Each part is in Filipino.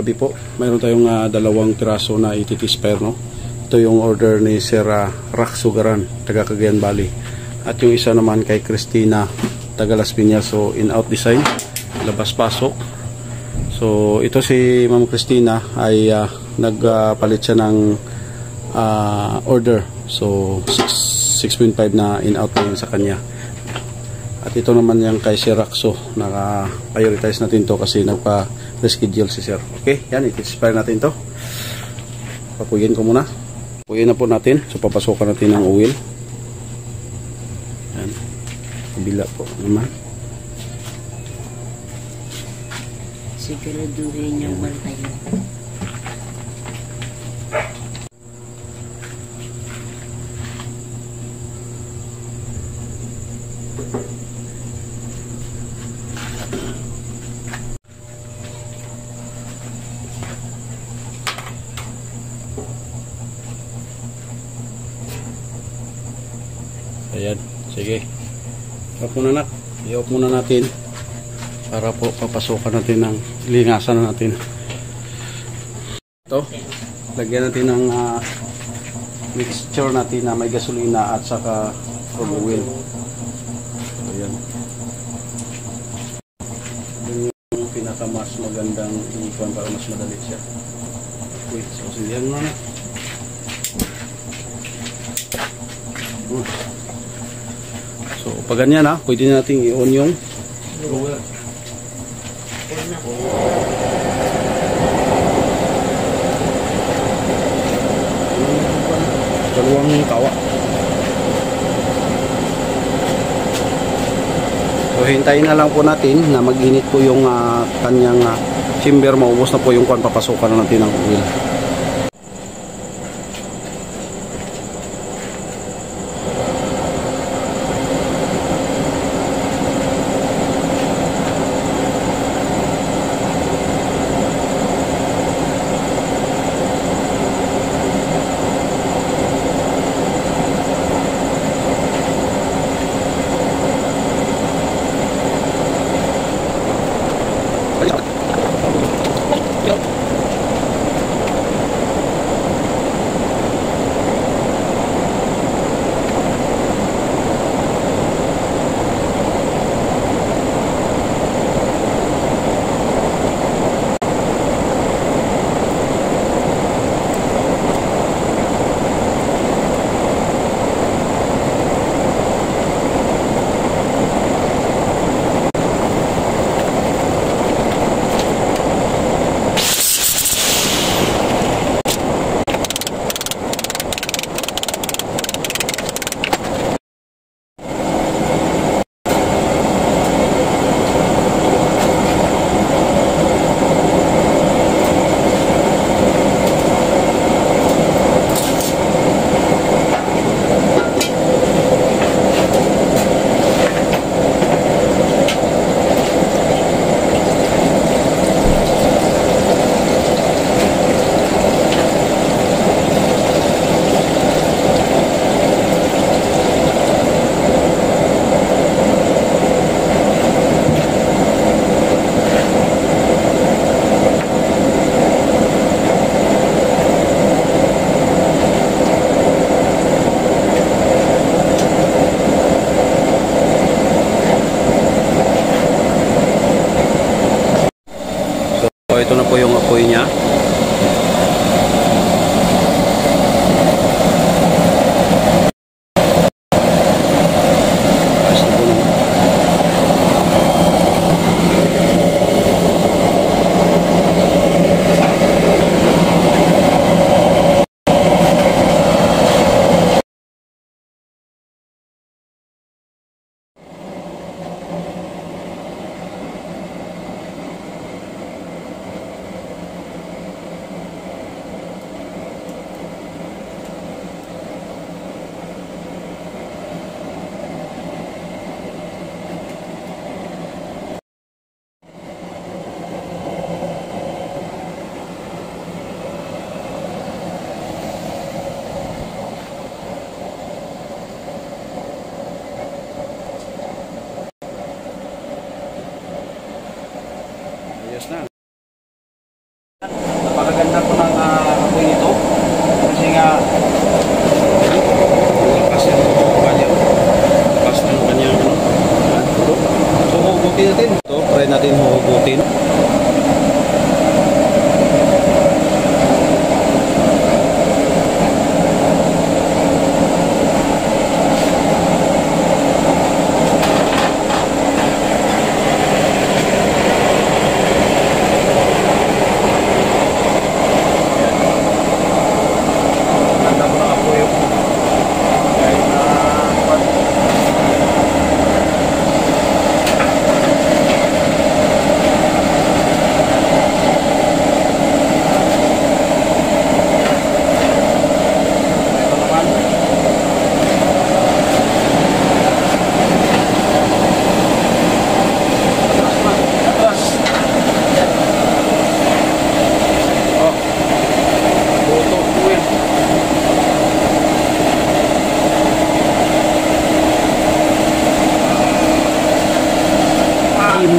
gabi po. Mayroon tayong dalawang piraso na ATT spare, no? Ito yung order ni Sir Rax Sugaran, taga Cagayan Valley. At yung isa naman kay Christina, taga Las Piñas. So in-out design, labas-pasok. So ito si Ma'am Christina ay nagpalit siya ng order. So 6.5 na in-out na yun sa kanya. At ito naman yung kay Sir Raxo, naka-prioritize natin to kasi nagpa-reschedule si Sir. Okay, yan, i-expire natin to. Papuyin ko muna. Papuyin na po natin. So papasokan natin ng oil. Yan, kabila po naman. Siguraduhin yung bantayan. Ayan, sige. I-off muna, i-off muna natin para po papasokan natin ng lingasan na natin. Ito, lagyan natin ng mixture natin na may gasolina at saka crude oil. Ayan. Yun yung pinakamas magandang ikuan para mas madali siya. Wait, so sindihan mo na. So, pag ganyan pwede natin i-on yung blower. Dalawang tawa. So, hintayin na lang po natin na mag-init po yung kanyang chamber. Maubos na po yung kwan, papasokan na natin ng oil. Ito na po yung apoy niya.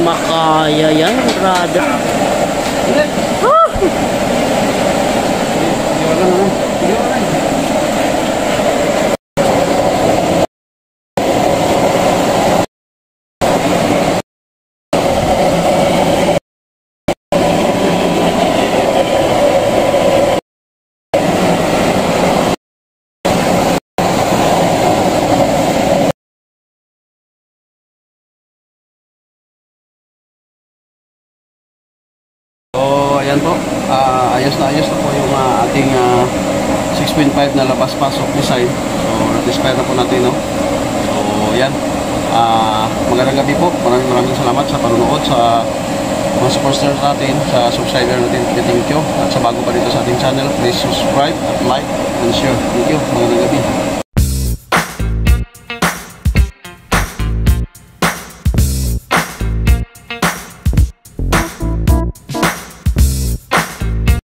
makaya yan, brother. Ah! Ayan po, ayos na po yung ating 6.5 na labas-pasok design. So, na-display na po natin, no? So, yan. Magandang gabi po. Maraming salamat sa panunood, sa mga supporters natin, sa subscriber natin. Thank you. At sa bago pa dito sa ating channel, please subscribe at like and share. Thank you. Magandang gabi.